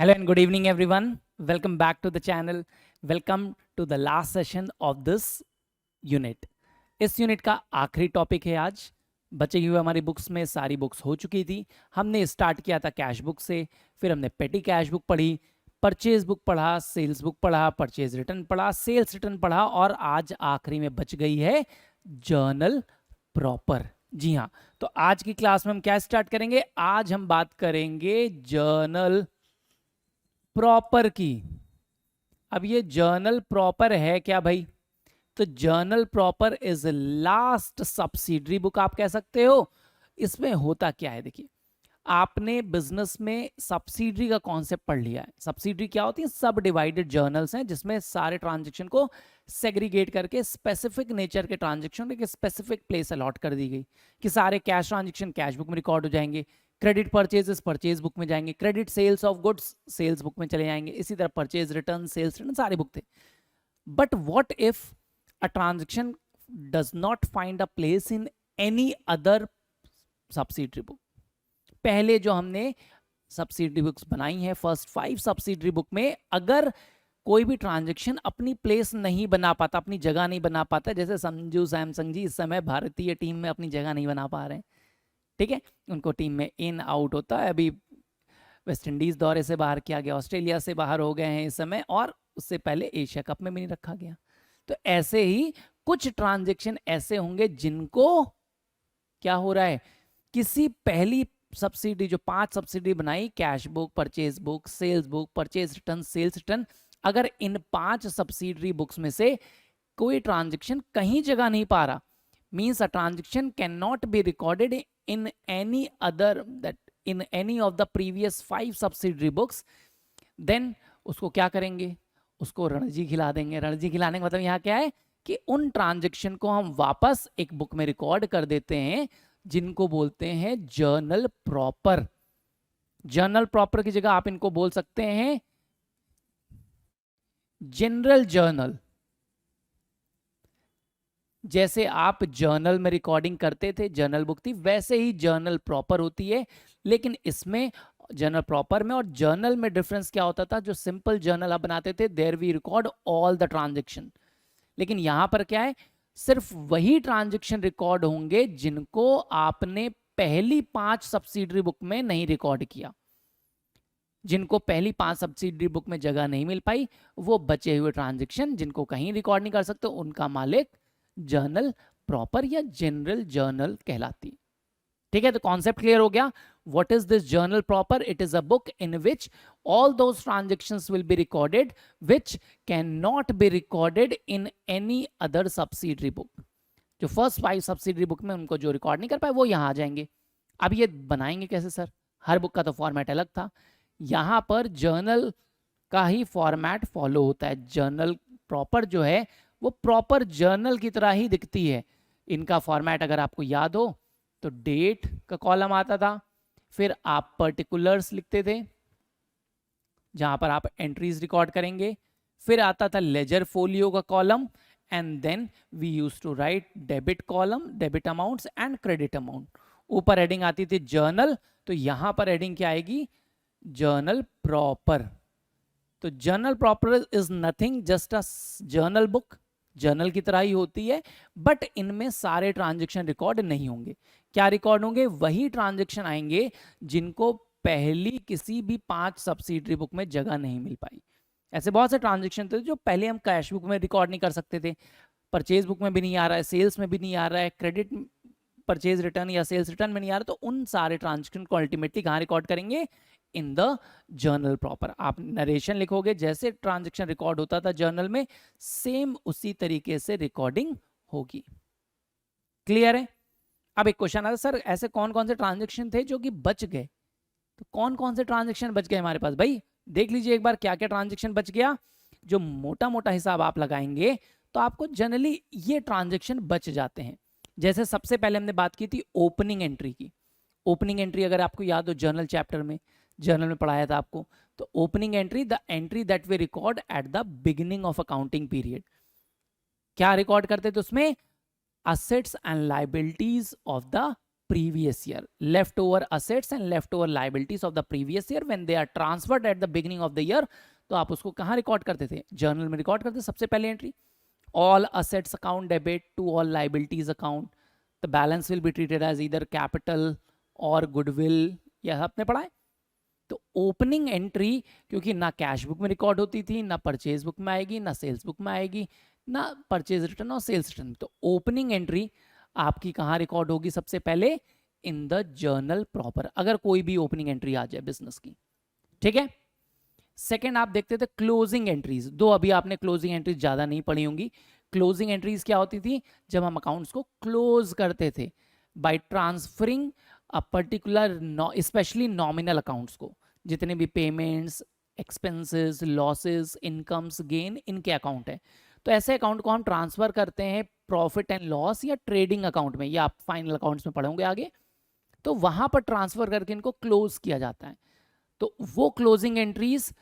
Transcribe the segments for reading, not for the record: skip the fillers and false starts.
Hello and good evening, everyone. Welcome back to the channel. Welcome to the last session of this unit. इस unit का आखिरी topic है आज. बचे हुए हमारी बुक्स में सारी बुक्स हो चुकी थी. हमने स्टार्ट किया था कैश बुक से, फिर हमने पेटी कैश बुक पढ़ी, परचेज बुक पढ़ा, सेल्स बुक पढ़ा, परचेज रिटर्न पढ़ा, सेल्स रिटर्न पढ़ा और आज आखिरी में बच गई है जर्नल प्रॉपर. जी हाँ, तो आज की क्लास में हम क्या स्टार्ट करेंगे? आज हम बात करेंगे जर्नल प्रॉपर की. अब ये जर्नल प्रॉपर है क्या भाई? तो journal proper is last subsidiary book आप कह सकते हो. इसमें होता क्या है, देखिए आपने बिजनेस में सब्सिडरी का कॉन्सेप्ट पढ़ लिया है. सब्सिडरी क्या होती है? सब डिवाइडेड जर्नल्स हैं जिसमें सारे ट्रांजेक्शन को सेग्रीगेट करके स्पेसिफिक नेचर के ट्रांजेक्शन एक स्पेसिफिक प्लेस अलॉट कर दी गई कि सारे कैश ट्रांजेक्शन कैश बुक में रिकॉर्ड हो जाएंगे, क्रेडिट परचेजेस परचेज बुक में जाएंगे, credit sales of goods sales book में चले जाएंगे, इसी तरह परचेज रिटर्न सेल्स रिटर्न सारे बुक थे. But what if a transaction does not find a place in any other subsidiary book? पहले जो हमने सब्सिडरी बुक्स बनाई हैं, फर्स्ट 5 सब्सिडरी बुक में अगर कोई भी ट्रांजेक्शन अपनी प्लेस नहीं बना पाता, अपनी जगह नहीं बना पाता, जैसे संजू सैमसंग जी इस समय भारतीय टीम में अपनी जगह नहीं बना पा रहे हैं, ठीक है, उनको टीम में इन आउट होता है. अभी वेस्ट इंडीज दौरे से बाहर किया गया, ऑस्ट्रेलिया से बाहर हो गए हैं इस समय, और उससे पहले एशिया कप में भी नहीं रखा गया. तो ऐसे ही कुछ ट्रांजेक्शन ऐसे होंगे जिनको क्या हो रहा है, किसी पहली सब्सिडी जो 5 सब्सिडी बनाई, cash book, purchase book, sales book, purchase return, sales return, अगर इन 5 सब्सिडरी बुक्स में से कोई ट्रांजेक्शन कहीं जगह नहीं पा रहा, means a transaction cannot be recorded in any other that in any of the previous 5 subsidiary books, then उसको क्या करेंगे? उसको रणजी खिला देंगे. रणजी खिलाने का मतलब यहाँ क्या है कि उन ट्रांजेक्शन को हम वापस एक बुक में रिकॉर्ड कर देते हैं जिनको बोलते हैं जर्नल प्रॉपर. जर्नल प्रॉपर की जगह आप इनको बोल सकते हैं जनरल जर्नल. जैसे आप जर्नल में रिकॉर्डिंग करते थे, जर्नल बुक थी, वैसे ही जर्नल प्रॉपर होती है. लेकिन इसमें जर्नल प्रॉपर में और जर्नल में डिफरेंस क्या होता था? जो सिंपल जर्नल आप बनाते थे, there we record all the transaction. लेकिन यहां पर क्या है, सिर्फ वही ट्रांजेक्शन रिकॉर्ड होंगे जिनको आपने पहली 5 सब्सिडरी बुक में नहीं रिकॉर्ड किया. जिनको पहली 5 सब्सिडरी बुक में जगह नहीं मिल पाई, वो बचे हुए ट्रांजेक्शन जिनको कहीं रिकॉर्ड नहीं कर सकते, उनका मालिक जर्नल प्रॉपर या जनरल जर्नल कहलाती. ठीक है, तो कॉन्सेप्ट क्लियर हो गया. What is this journal proper? It is a book in which all those transactions will be recorded which can not be recorded in any other subsidiary book. जो first 5 subsidiary book में उनको जो record नहीं कर पाए वो यहां आ जाएंगे. अब ये बनाएंगे कैसे सर? हर बुक का तो फॉर्मेट अलग था. यहां पर जर्नल का ही फॉर्मेट फॉलो होता है. जर्नल प्रॉपर जो है वो प्रॉपर जर्नल की तरह ही दिखती है. इनका फॉर्मेट अगर आपको याद हो तो डेट का कॉलम आता था, फिर आप पर्टिकुलर्स लिखते थे जहां पर आप एंट्रीज रिकॉर्ड करेंगे, फिर आता था लेजर फोलियो का column, and then we use to write debit column, debit amounts and credit amount. ऊपर हेडिंग आती थी जर्नल, तो यहां पर हेडिंग क्या आएगी? Journal proper. तो journal proper is nothing just a journal book. Journal की तरह ही होती है, बट इनमें सारे ट्रांजेक्शन रिकॉर्ड नहीं होंगे. क्या रिकॉर्ड होंगे? वही ट्रांजेक्शन आएंगे जिनको पहली किसी भी 5 सब्सिडरी बुक में जगह नहीं मिल पाई. ऐसे बहुत से ट्रांजेक्शन थे जो पहले हम कैश बुक में रिकॉर्ड नहीं कर सकते थे, परचेज बुक में भी नहीं आ रहा है, सेल्स में भी नहीं आ रहा है, क्रेडिट परचेज रिटर्न या सेल्स रिटर्न में नहीं आ रहा. तो उन सारे ट्रांजेक्शन को अल्टीमेटली कहां रिकॉर्ड करेंगे? इन द जर्नल प्रॉपर. आप नरेशन लिखोगे, जैसे ट्रांजेक्शन रिकॉर्ड होता था जर्नल में, सेम उसी तरीके से रिकॉर्डिंग होगी. क्लियर है? अब एक क्वेश्चन आता है, सर ऐसे कौन कौन से ट्रांजेक्शन थे जो कि बच गए? तो कौन कौन से ट्रांजेक्शन बच गए हमारे पास? भाई देख लीजिए एक बार क्या क्या ट्रांजेक्शन बच गया. जो मोटा मोटा हिसाब आप लगाएंगे तो आपको जनरली ये ट्रांजेक्शन बच जाते हैं. जैसे सबसे पहले हमने बात की थी ओपनिंग एंट्री की. ओपनिंग एंट्री अगर आपको याद हो जर्नल चैप्टर में, जर्नल में पढ़ाया था आपको, तो opening entry the entry that we record at the beginning of accounting period. क्या रिकॉर्ड करते थे उसमें? Assets and liabilities of the previous year. Leftover assets and leftover liabilities of the previous year when they are transferred at the beginning of the year. तो आप उसको कहाँ record करते थे? जर्नल में रिकॉर्ड करते। सबसे पहले entry, all assets account debit to all liabilities account, the balance will be treated as either capital or goodwill, यह आपने पढ़ा है। तो ओपनिंग एंट्री क्योंकि ना कैश बुक में रिकॉर्ड होती थी, ना परचेज बुक में आएगी, ना सेल्स बुक में आएगी, ना परचेज रिटर्न और सेल्स रिटर्न। तो ओपनिंग एंट्री आपकी कहाँ रिकॉर्ड होगी? सबसे पहले इन द जर्नल प्रॉपर, अगर कोई भी ओपनिंग एंट्री आ जाए बिजनेस की, ठीक है। सेकेंड आप देखते थे क्लोजिंग एंट्रीज, दो अभी आपने क्लोजिंग एंट्रीज ज्यादा नहीं पढ़ी होंगी। क्लोजिंग एंट्रीज क्या होती थी? जब हम अकाउंट्स को क्लोज करते थे by transferring a particular, specially nominal accounts को, जितने भी payments, expenses, losses, incomes, gain इनके अकाउंट है, तो ऐसे अकाउंट को हम ट्रांसफर करते हैं प्रॉफिट एंड लॉस या ट्रेडिंग अकाउंट में, या आप फाइनल अकाउंट्स में पढ़ोगे आगे, तो वहां पर ट्रांसफर करके इनको क्लोज किया जाता है। तो वो क्लोजिंग एंट्रीज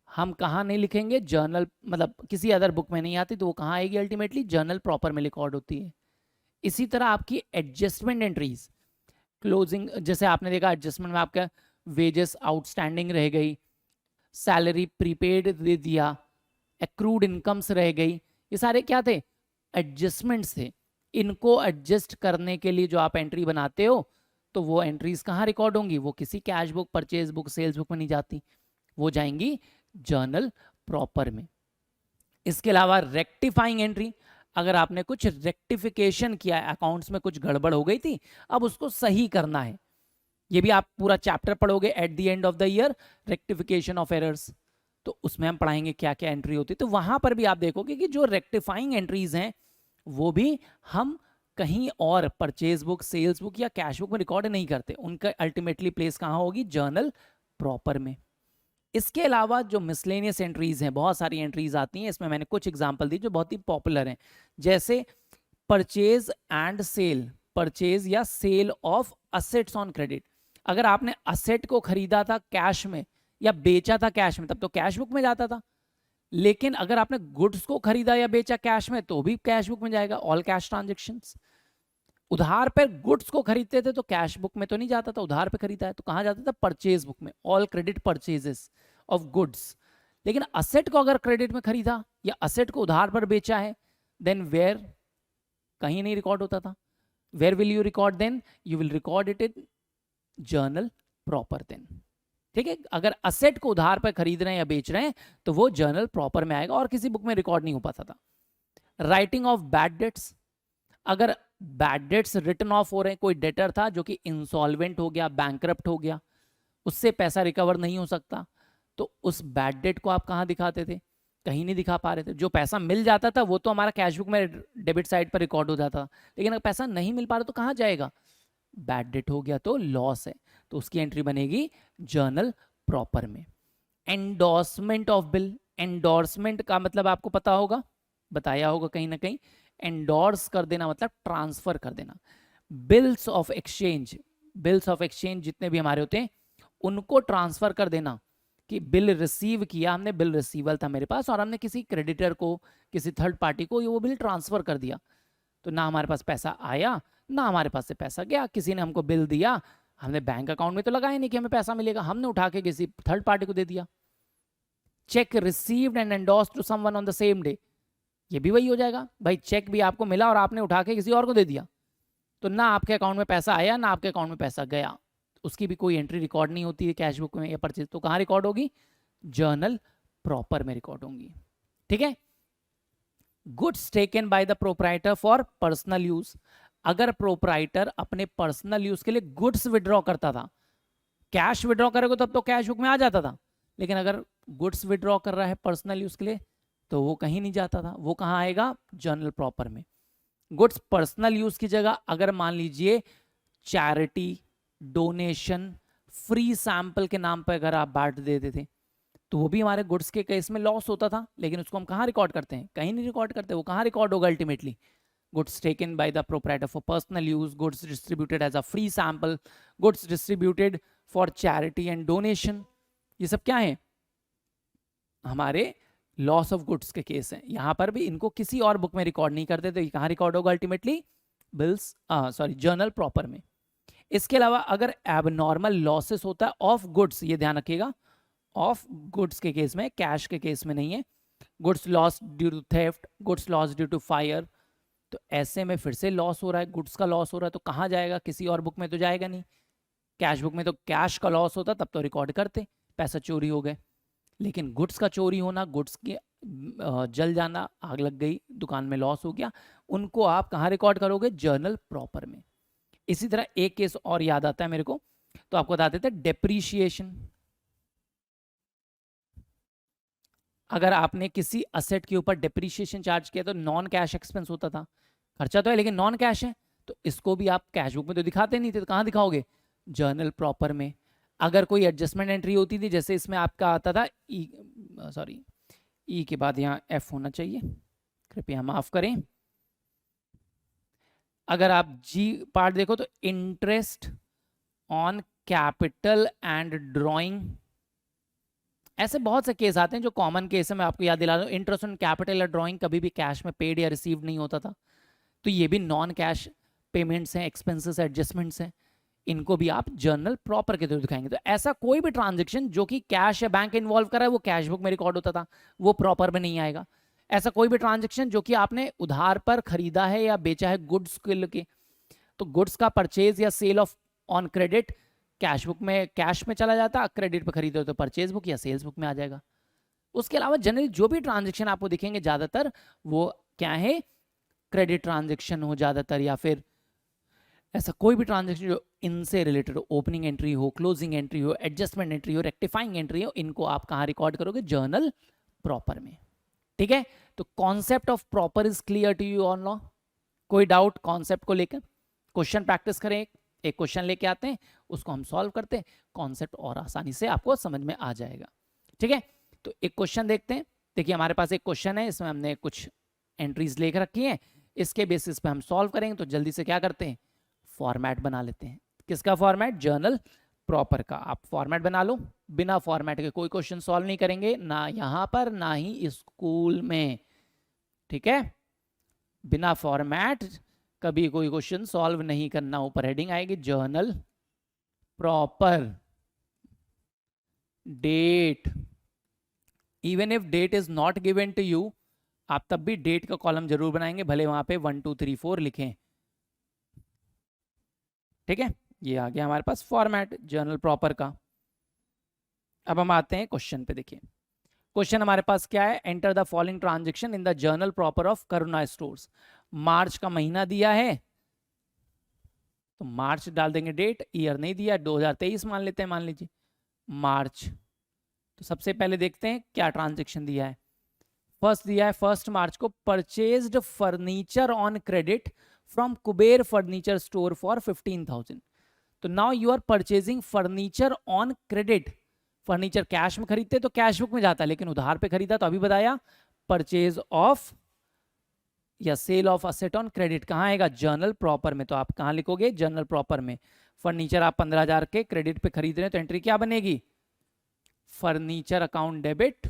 हम कहाँ नहीं लिखेंगे? जर्नल, मतलब किसी अदर बुक में नहीं आती, तो वो कहाँ आएगी? अल्टीमेटली जर्नल प्रॉपर में रिकॉर्ड होती है। इसी तरह आपकी एडजस्टमेंट एंट्रीज, क्लोजिंग, जैसे आपने देखा एडजस्टमेंट में आपका वेजेस आउटस्टैंडिंग रह गई, सैलरी प्रीपेड दे दिया, एक्रूड इनकम्स रह गई, ये सारे क्या थे? एडजस्टमेंट्स थे। इनको एडजस्ट करने के लिए जो आप एंट्री बनाते हो, तो वो एंट्रीज कहाँ रिकॉर्ड होंगी? वो किसी cash book, purchase book, sales book में नहीं जाती, वो जाएंगी जर्नल प्रॉपर में। इसके अलावा रेक्टिफाइंग एंट्री, अगर आपने कुछ रेक्टिफिकेशन किया है, अकाउंट्स में कुछ गड़बड़ हो गई थी, अब उसको सही करना है, ये भी आप पूरा चैप्टर पढ़ोगे at the end of the year, rectification of errors, तो उसमें हम पढ़ाएंगे क्या क्या एंट्री होती है। तो वहां पर भी आप देखोगे कि जो रेक्टिफाइंग एंट्रीज हैं वो भी हम कहीं और परचेज बुक, सेल्स बुक या कैश बुक में रिकॉर्ड नहीं करते, उनका अल्टीमेटली प्लेस कहाँ होगी? जर्नल प्रॉपर में। इसके अलावा जो मिसलेनियस एंट्रीज हैं, बहुत सारी एंट्रीज आती हैं, इसमें मैंने कुछ एग्जांपल दी जो बहुत ही पॉपुलर हैं, जैसे परचेज एंड सेल, परचेज या sale of assets on credit. अगर आपने असेट को खरीदा था कैश में या बेचा था कैश में, तब तो कैश बुक में जाता था, लेकिन अगर आपने गुड्स को खरीदा या बेचा कैश में, तो भी कैश बुक में जाएगा, ऑल कैश ट्रांजेक्शंस। उधार पर गुड्स को खरीदते थे तो कैश बुक में तो नहीं जाता था, उधार पे खरीदा है तो कहाँ जाता था? परचेज बुक में, all credit purchases of goods. लेकिन असेट को अगर क्रेडिट में खरीदा या असेट को उधार पर बेचा है, देन वेयर? कहीं नहीं रिकॉर्ड होता था। Where will you record then? You will record it in journal proper then, ठीक है। अगर असेट को उधार पर खरीद रहे हैं या बेच रहे हैं तो वो जर्नल प्रॉपर में आएगा और किसी बुक में रिकॉर्ड नहीं हो पाता था। राइटिंग ऑफ बैड डेट्स, अगर बैड डेट्स रिटर्न ऑफ हो रहे हैं, कोई डेटर था जो कि इंसॉल्वेंट हो गया, बैंकरप्ट हो गया, उससे पैसा रिकवर नहीं हो सकता, तो उस बैड डेट को आप कहाँ दिखाते थे? कहीं नहीं दिखा पा रहे थे। जो पैसा मिल जाता था वो तो हमारा कैश बुक में डेबिट साइड पर रिकॉर्ड हो जाता था, लेकिन अगर पैसा नहीं मिल पा रहा तो कहाँ जाएगा? बैड डेट हो गया तो लॉस है, तो उसकी एंट्री बनेगी जर्नल प्रॉपर में। एंडोर्समेंट ऑफ बिल, एंडोर्समेंट का मतलब आपको पता होगा, बताया होगा कहीं ना कहीं, एंडोर्स कर देना मतलब ट्रांसफर कर देना। Bills of exchange, bills of exchange जितने भी हमारे होते हैं उनको ट्रांसफर कर देना, कि बिल रिसीव किया हमने, बिल रिसीवल था मेरे पास और हमने किसी क्रेडिटर को, किसी थर्ड पार्टी को वो बिल ट्रांसफर कर दिया, तो ना हमारे पास पैसा आया ना हमारे पास से पैसा गया, किसी ने हमको बिल दिया, हमने बैंक अकाउंट में तो लगाया नहीं कि हमें पैसा मिलेगा, हमने उठा के किसी थर्ड पार्टी को दे दिया। Cheque received and endorsed to someone on the same day, ये भी वही हो जाएगा भाई, चेक भी आपको मिला और आपने उठा के किसी और को दे दिया, तो ना आपके अकाउंट में पैसा आया ना आपके अकाउंट में पैसा गया, उसकी भी कोई एंट्री रिकॉर्ड नहीं होती है कैश बुक में या परचेज, तो कहाँ रिकॉर्ड होगी? जर्नल प्रॉपर में रिकॉर्ड होंगी, ठीक है। Goods taken by the proprietor for personal use, अगर प्रोप्राइटर अपने पर्सनल यूज के लिए गुड्स विड्रॉ करता था, कैश विड्रॉ करेगा तब तो कैश बुक में आ जाता था, लेकिन अगर गुड्स विड्रॉ कर रहा है पर्सनल यूज के लिए तो वो कहीं नहीं जाता था, वो कहाँ आएगा? जर्नल प्रॉपर में। गुड्स पर्सनल यूज की जगह अगर मान लीजिए चैरिटी, डोनेशन, फ्री सैंपल के नाम पर अगर आप बांट देते थे तो वो भी हमारे गुड्स के केस में लॉस होता था, लेकिन उसको हम कहाँ रिकॉर्ड करते हैं? कहीं नहीं रिकॉर्ड करते, वो कहाँ रिकॉर्ड होगा ultimately? Goods taken by the proprietor for personal use, goods distributed as a free sample, goods distributed for charity and donation, ये सब क्या है? हमारे लॉस ऑफ गुड्स के केस हैं। यहां पर भी इनको किसी और बुक में रिकॉर्ड नहीं करते, तो ये कहाँ रिकॉर्ड होगा ultimately? Bills, sorry, journal proper में। इसके अलावा अगर एबनॉर्मल लॉसेस होता है ऑफ गुड्स, ये ध्यान रखिएगा, ऑफ गुड्स के केस में, कैश के केस में नहीं है, goods loss due to theft, goods loss due to fire, तो ऐसे में फिर से लॉस हो रहा है, गुड्स का लॉस हो रहा है, तो कहाँ जाएगा, किसी और बुक में तो जाएगा नहीं। कैश बुक में तो कैश का लॉस होता तब तो रिकॉर्ड करते, पैसा चोरी हो गए, लेकिन गुड्स का चोरी होना, गुड्स के जल जाना, आग लग गई, दुकान में लॉस हो गया, उनको आप कहाँ रिकॉर्ड करोगे, जर्नल प्रॉपर में। इसी तरह एक केस और याद आता है मेरे को, तो आपको बता देते हैं डेप्रीशिएशन। अगर आपने किसी असेट के ऊपर डेप्रीशिएशन चार्ज किया तो नॉन कैश एक्सपेंस होता था, खर्चा तो है लेकिन नॉन कैश है, तो इसको भी आप कैश बुक में तो दिखाते नहीं थे, तो कहाँ दिखाओगे, जर्नल प्रॉपर में। अगर कोई एडजस्टमेंट एंट्री होती थी, जैसे इसमें आपका आता था ई के बाद यहाँ एफ होना चाहिए, कृपया माफ करें। अगर आप जी पार्ट देखो तो interest on capital and drawing, ऐसे बहुत से केस आते हैं जो कॉमन केस है, मैं आपको याद दिला दूं, इंटरेस्ट ऑन कैपिटल या ड्रॉइंग कभी भी कैश में पेड या रिसीव नहीं होता था, तो ये भी नॉन कैश पेमेंट्स हैं, एक्सपेंसेस, एडजस्टमेंट्स हैं, इनको भी आप जर्नल प्रॉपर के थ्रू दिखाएंगे। तो ऐसा कोई भी ट्रांजेक्शन जो कि कैश या बैंक इन्वॉल्व कर रहा है वो कैश बुक में रिकॉर्ड होता था, वो प्रॉपर में नहीं आएगा। ऐसा कोई भी ट्रांजेक्शन जो कि आपने उधार पर खरीदा है या बेचा है गुड्स के लिए, तो गुड्स का परचेज या sale of on credit cash book में, कैश में चला जाता, क्रेडिट पे खरीदो तो परचेज बुक या सेल्स बुक में आ जाएगा। उसके अलावा जनरली जो भी ट्रांजेक्शन आपको दिखेंगे ज्यादातर वो क्या है, क्रेडिट ट्रांजेक्शन हो ज्यादातर, या फिर ऐसा कोई भी ट्रांजेक्शन जो इनसे रिलेटेड हो, ओपनिंग एंट्री हो, क्लोजिंग एंट्री हो, एडजस्टमेंट एंट्री हो, रेक्टिफाइंग एंट्री हो, इनको आप कहाँ रिकॉर्ड करोगे, जर्नल प्रॉपर में। ठीक है, तो concept of proper is clear to you on law? कोई डाउट कॉन्सेप्ट को लेकर? क्वेश्चन प्रैक्टिस करें, एक क्वेश्चन लेके आते हैं, उसको हम सॉल्व करते हैं, कॉन्सेप्ट और आसानी से आपको समझ में आ जाएगा। ठीक है, तो एक क्वेश्चन देखते हैं। देखिए हमारे पास एक क्वेश्चन है, इसमें हमने कुछ एंट्रीज लेकर रखी हैं, इसके बेसिस पे हम सॉल्व करेंगे। तो जल्दी से क्या करते हैं, फॉर्मेट बना लेते हैं। किसका फॉर्मेट, जर्नल प्रॉपर का। आप फॉर्मेट बना लो, बिना फॉर्मेट के कोई क्वेश्चन सॉल्व नहीं करेंगे, ना यहाँ पर ना ही स्कूल में। ठीक है, बिना फॉर्मेट कभी कोई क्वेश्चन सॉल्व नहीं करना। ऊपर हेडिंग आएगी journal proper, date, even if date is not given to you, आप तब भी डेट का कॉलम जरूर बनाएंगे, भले वहां पे 1 2 3 4 लिखें। ठीक है, ये आ गया हमारे पास फॉर्मेट जर्नल प्रॉपर का। अब हम आते हैं क्वेश्चन पे। देखिए क्वेश्चन हमारे पास क्या है, enter the following transaction in the journal proper of Karuna stores. मार्च का महीना दिया है तो मार्च डाल देंगे, डेट, ईयर नहीं दिया, 2023 मान लेते हैं, मान लीजिए मार्च। तो सबसे पहले देखते हैं क्या ट्रांजेक्शन दिया है। फर्स्ट दिया है 1 मार्च को, purchased furniture on credit from Kuber furniture store for 15,000। तो now you are purchasing furniture on credit. Furniture cash में खरीदते तो कैश बुक में जाता, लेकिन उधार पे खरीदा तो अभी बताया परचेज ऑफ या sale of asset on credit कहाँ आएगा, जर्नल प्रॉपर में। तो आप कहाँ लिखोगे, जर्नल प्रॉपर में। फर्नीचर आप 15,000 के क्रेडिट पे खरीद रहे हैं तो एंट्री क्या बनेगी, furniture account debit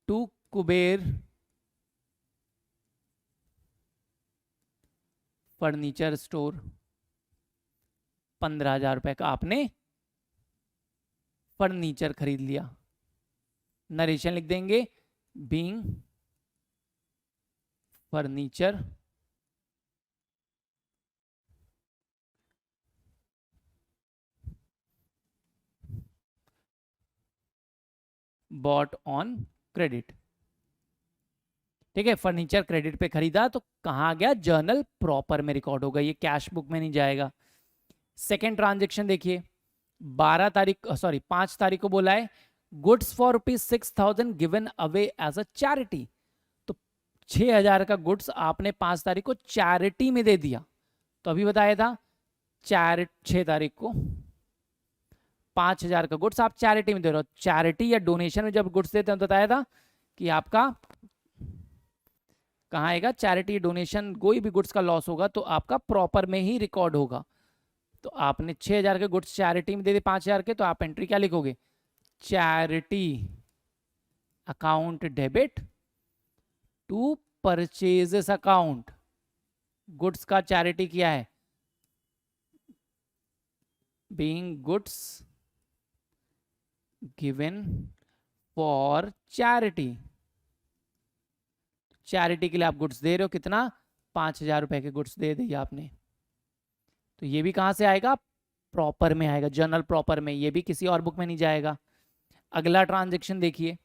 to Kuber furniture store. 15,000 रुपए का आपने फर्नीचर खरीद लिया। नरेशन लिख देंगे, being furniture bought on credit. ठीक है, फर्नीचर क्रेडिट पे खरीदा तो कहाँ गया, जर्नल प्रॉपर में रिकॉर्ड होगा, ये कैश बुक में नहीं जाएगा। सेकेंड ट्रांजेक्शन देखिए, 5 तारीख को बोला है, goods for ₹6,000 given away as a charity. तो 6,000 का गुड्स आपने 5 तारीख को चैरिटी में दे दिया। तो अभी बताया था 6 तारीख को 5,000 का गुड्स आप चैरिटी में दे रहे हो। चैरिटी या डोनेशन में जब गुड्स देते हैं तो बताया था कि आपका कहाँ आएगा, चैरिटी डोनेशन, कोई भी गुड्स का लॉस होगा तो आपका प्रॉपर में ही रिकॉर्ड होगा। तो आपने 6,000 के गुड्स चैरिटी में दे दिए 5,000 के, तो आप एंट्री क्या लिखोगे, charity account debit to purchases account. Goods का चैरिटी किया है, being goods given for charity. Charity के लिए आप गुड्स दे रहे हो, कितना, 5,000 रुपए के गुड्स दे दिए आपने। तो ये भी कहां से आएगा, प्रॉपर में आएगा, जर्नल प्रॉपर में, ये भी किसी और बुक में नहीं जाएगा। अगला ट्रांजेक्शन देखिए,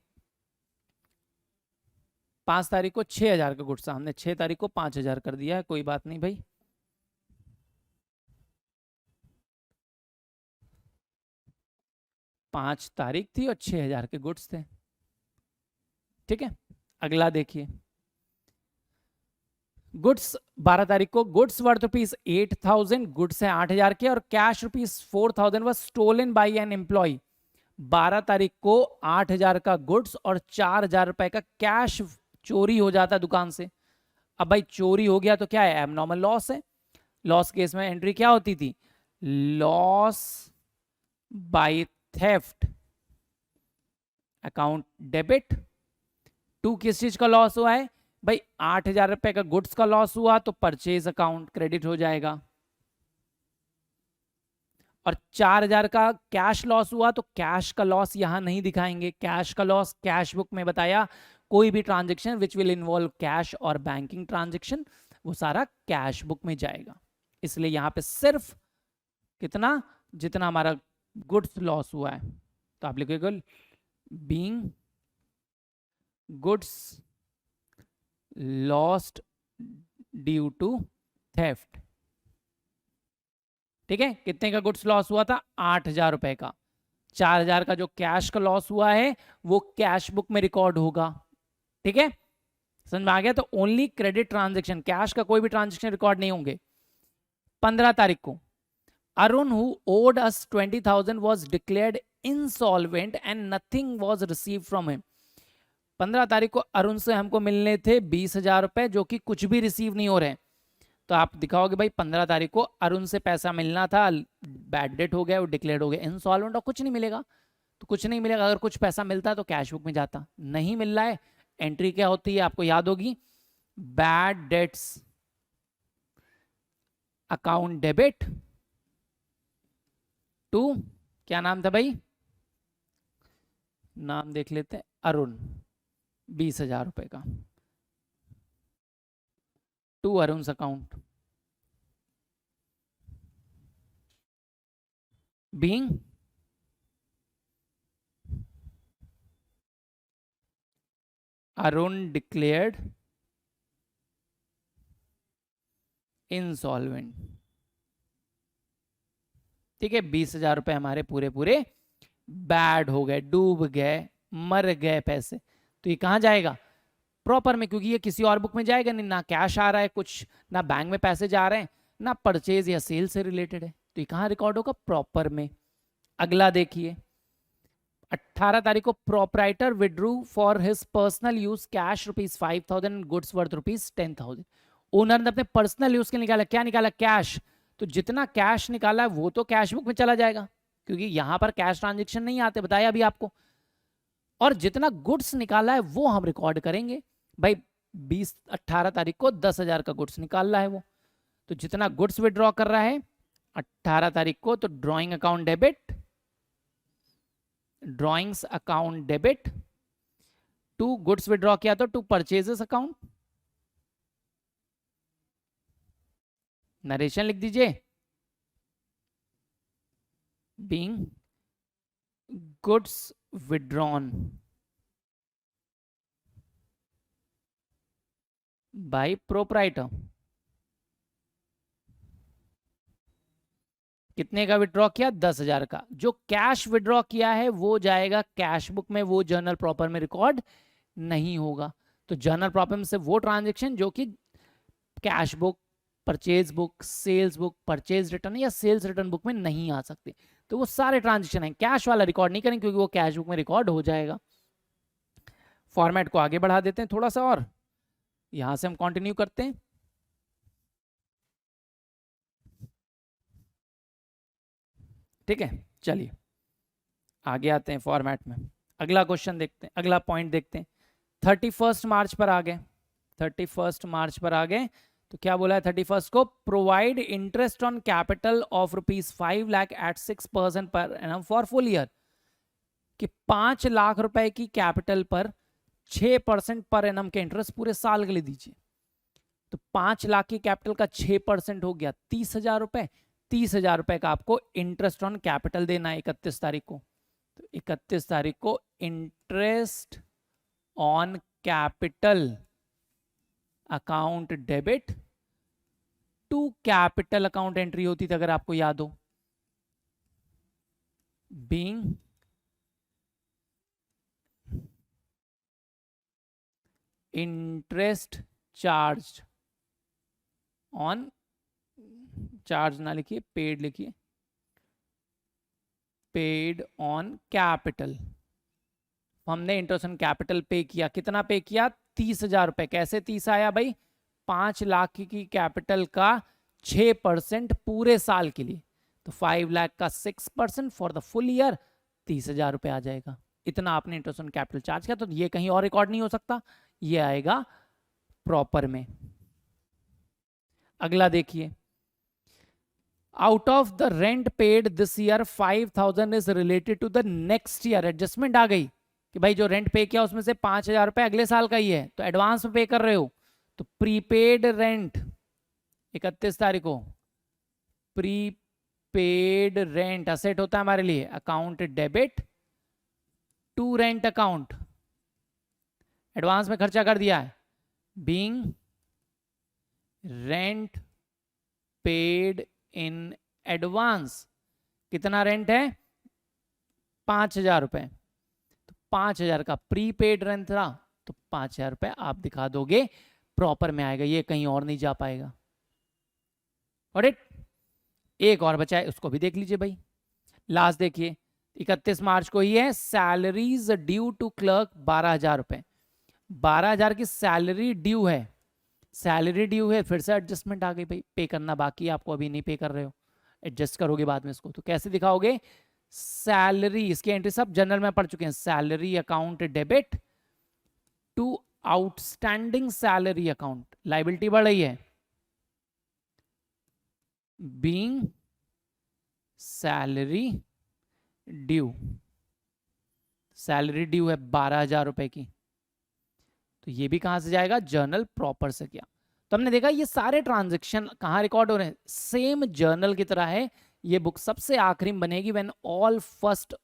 5 तारीख को 6,000 का गुड्स, हमने 6 तारीख को 5,000 कर दिया है, कोई बात नहीं भाई। पांच तारीख थी और 6,000 के गुड्स थे, ठीक है। अगला देखिए, गुड्स 12 तारीख को, गुड्स वर्थ रुपीज 8,000, गुड्स है 8,000 के, और cash rupees 4,000 was stolen by an employee. 12 तारीख को 8,000 का गुड्स और 4,000 रुपए का कैश चोरी हो जाता है दुकान से। अब भाई चोरी हो गया तो क्या है, एबनॉर्मल लॉस है। लॉस केस में एंट्री क्या होती थी, loss by theft, account debit. To किस चीज का लॉस हुआ है भाई, 8,000 रुपए का गुड्स का लॉस हुआ तो परचेज अकाउंट क्रेडिट हो जाएगा, और 4,000 का कैश लॉस हुआ तो कैश का लॉस यहां नहीं दिखाएंगे। कैश का लॉस कैश बुक में बताया, कोई भी transaction which will involve cash और बैंकिंग ट्रांजेक्शन वो सारा कैश बुक में जाएगा। इसलिए यहां पे सिर्फ कितना, जितना हमारा गुड्स लॉस हुआ है, तो आप लिखोगे being goods lost due to theft, ठीक है। कितने का गुड्स लॉस हुआ था, 8,000 रुपए का। 4,000 का जो कैश का लॉस हुआ है वो कैश बुक में रिकॉर्ड होगा, ठीक है, समझ में आ गया। तो ओनली क्रेडिट ट्रांजेक्शन, कैश का कोई भी ट्रांजेक्शन रिकॉर्ड नहीं होंगे। 15 तारीख को Arun who owed us 20,000 was declared insolvent and nothing was received from him. 15 तारीख को अरुण से हमको मिलने थे 20,000 रुपए, जो कि कुछ भी रिसीव नहीं हो रहे। तो आप दिखाओगे भाई 15 तारीख को अरुण से पैसा मिलना था, बैड डेट हो गया, वो डिक्लेयर हो गया इंसॉल्वेंट, और कुछ नहीं मिलेगा। तो कुछ नहीं मिलेगा, अगर कुछ पैसा मिलता तो कैश बुक में जाता, नहीं मिल रहा है, एंट्री क्या होती है आपको याद होगी, bad debts account debit to, क्या नाम था भाई, नाम देख लेते हैं, अरुण, 20,000 रुपए का, to Arun account, being Arun declared insolvent, ठीक है। 20,000 रुपए हमारे पूरे पूरे बैड हो गए, डूब गए, मर गए पैसे। तो ये कहां जाएगा, प्रॉपर में, क्योंकि ये किसी और बुक में जाएगा नहीं, ना कैश आ रहा है कुछ, ना बैंक में पैसे जा रहे हैं, ना परचेज या सेल से रिलेटेड है, तो ये कहां रिकॉर्ड होगा, प्रॉपर में। अगला देखिए, 18 तारीख को proprietor withdrew for his personal use cash ₹5,000, goods worth ₹10,000। Owner ने अपने पर्सनल यूज के लिए निकाला, क्या निकाला, कैश। तो जितना कैश निकाला है वो तो कैश बुक में चला जाएगा, क्योंकि यहां पर कैश ट्रांजेक्शन नहीं आते, बताया अभी आपको। और जितना गुड्स निकाला है वो हम रिकॉर्ड करेंगे भाई। 18 तारीख को 10,000 का गुड्स निकाल रहा है वो, तो जितना गुड्स विड्रॉ कर रहा है 18 तारीख को, तो drawing account debit, drawings account debit to goods withdraw किया तो टू परचेजेस अकाउंट, नरेशन लिख दीजिए, being goods withdrawn by proprietor. कितने का विड्रॉ किया, 10,000 का। जो कैश विड्रॉ किया है वो जाएगा कैश बुक में, वो जर्नल प्रॉपर में रिकॉर्ड नहीं होगा। तो जर्नल प्रॉपर से वो ट्रांजेक्शन जो कि cash book, purchase book, sales book, purchase return या सेल्स रिटर्न बुक में नहीं आ सकते, तो वो सारे ट्रांजेक्शन हैं, कैश वाला रिकॉर्ड नहीं करेंगे, क्योंकि वो कैश बुक में रिकॉर्ड हो जाएगा। फॉर्मेट को आगे बढ़ा देते हैं थोड़ा सा, और यहां से हम कंटिन्यू करते हैं। ठीक है, चलिए आगे आते हैं फॉर्मेट में। अगला क्वेश्चन देखते हैं, अगला पॉइंट देखते हैं। 31 मार्च पर आ गए, 31 मार्च पर आ गए, तो क्या बोला है 31 को, provide interest on capital of ₹5 lakh at 6% per annum for full year, कि 5 लाख रुपए की कैपिटल पर 6% पर एनम के इंटरेस्ट पूरे साल के लिए दीजिए। तो 5 लाख की कैपिटल का 6% हो गया 30,000 रुपए। 30,000 रुपए का आपको इंटरेस्ट ऑन कैपिटल देना है 31 तारीख को। तो 31 तारीख को interest on capital account debit to capital account entry होती थी, अगर आपको याद हो, being interest charge on, charge ना लिखिए, पेड लिखिए, पेड ऑन कैपिटल। हमने इंटरेस्ट ऑन कैपिटल पे किया, कितना पे किया 30,000 रुपए। कैसे 30 आया भाई, 5 लाख की कैपिटल का 6% पूरे साल के लिए, तो 5 लाख का 6% फॉर द फुल ईयर 30,000 रुपए आ जाएगा। इतना आपने इंटरेस्ट ऑन कैपिटल चार्ज किया, तो ये कहीं और रिकॉर्ड नहीं हो सकता, ये आएगा प्रॉपर में। अगला देखिए, out of the rent paid this year 5,000 is related to the next year. Adjustment आ गई कि भाई जो रेंट पे किया उसमें से 5,000 रुपए अगले साल का ही है, तो एडवांस में पे कर रहे हो। तो प्रीपेड रेंट 31 तारीख को, प्रीपेड रेंट असेट होता है हमारे लिए, account debit to rent account, advance में खर्चा कर दिया है, being rent paid in advance. कितना रेंट है 5,000 रुपए, तो 5,000 का प्रीपेड रेंट था, तो 5,000 रुपए आप दिखा दोगे, प्रॉपर में आएगा, ये कहीं और नहीं जा पाएगा। और एक और बचा है, उसको भी देख लीजिए भाई। लास्ट देखिए 31 मार्च को ही है, सैलरीज ड्यू टू क्लर्क 12,000 रुपए। 12,000 की सैलरी ड्यू है, सैलरी ड्यू है, फिर से एडजस्टमेंट आ गई भाई, पे करना बाकी है आपको, अभी नहीं पे कर रहे हो, एडजस्ट करोगे बाद में इसको। तो कैसे दिखाओगे, सैलरी, इसकी एंट्री सब जनरल में पढ़ चुके हैं, salary account debit to outstanding salary account, liability बढ़ रही है, being salary due, salary due है 12,000 रुपए की, तो ये भी कहां से जाएगा, जर्नल प्रॉपर से किया। तो हमने देखा ये सारे ट्रांजैक्शन कहां रिकॉर्ड हो रहे हैं, सेम जर्नल की तरह है। ये बुक सबसे आखिरी में बनेगी when all first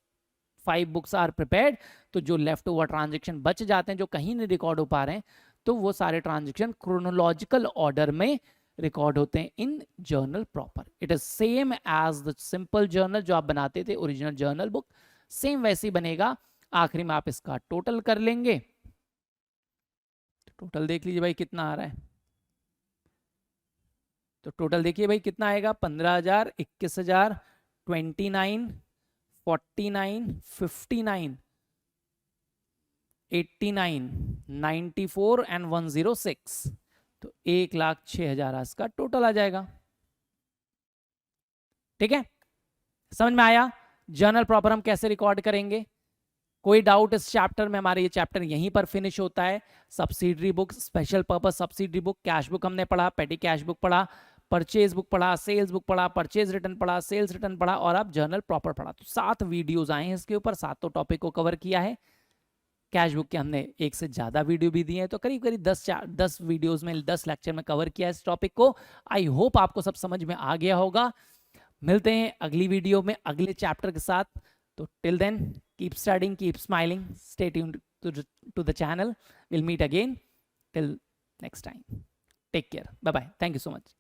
5 books are prepared. तो जो लेफ्ट ओवर ट्रांजैक्शन बच जाते हैं, जो कहीं नहीं रिकॉर्ड हो पा रहे हैं, तो वो सारे ट्रांजैक्शन क्रोनोलॉजिकल ऑर्डर में रिकॉर्ड होते हैं in journal proper. It is same as the simple journal जो आप बनाते थे ओरिजिनल जर्नल बुक, सेम वैसे ही बनेगा। आखिरी में आप इसका टोटल कर लेंगे, टोटल देख लीजिए भाई कितना आ रहा है। तो टोटल देखिए भाई कितना आएगा, 15,000, 21,000, 29, 49, 59, 89, 94 एंड 106। तो 1,06,000 इसका टोटल आ जाएगा। ठीक है, समझ में आया जर्नल प्रॉपर हम कैसे रिकॉर्ड करेंगे। कोई डाउट इस चैप्टर में, हमारे ये चैप्टर यहीं पर फिनिश होता है। Subsidiary book, special purpose subsidiary book, cash book हमने पढ़ा, पेटी कैश बुक पढ़ा, परचेज बुक पढ़ा, सेल्स बुक पढ़ा, परचेज रिटर्न पढ़ा, सेल्स रिटर्न पढ़ा, और अब जर्नल प्रॉपर पढ़ा। तो 7 वीडियोस आए हैं इसके ऊपर, 7 टॉपिक को कवर किया है। कैश बुक के हमने 1 से ज्यादा वीडियो भी दिए हैं, तो करीब करीब 10 वीडियोस में 10 लेक्चर में कवर किया है इस टॉपिक को। आई होप आपको सब समझ में आ गया होगा। मिलते हैं अगली वीडियो में अगले चैप्टर के साथ। तो till then keep studying, keep smiling, stay tuned to the channel. We'll meet again. Till next time, take care, bye bye, thank you so much.